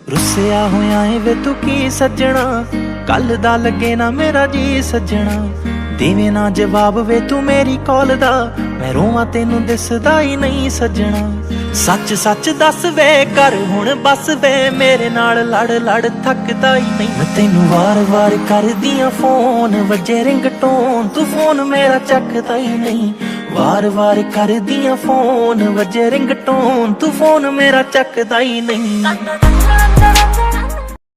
रुसिया होया है वे तू की सज्जना, कल दा लगे ना मेरा जी सज्जना। देवे ना जवाब वे तू मेरी कॉल दा, मैं रोवां तेनू दिसदा ही नहीं सज्जना। सच सच दस वे कर हुण बस वे, मेरे नाल लड़ लड़ थकदा ही नहीं। मैं तेनू वार वार कर दियां फोन, वजे रिंगटोन तू फोन मेरा चकदा ही नहीं। वार वार कर दियां फोन, वजे रिंगटोन तू फोन मेरा चकदा ही नहीं।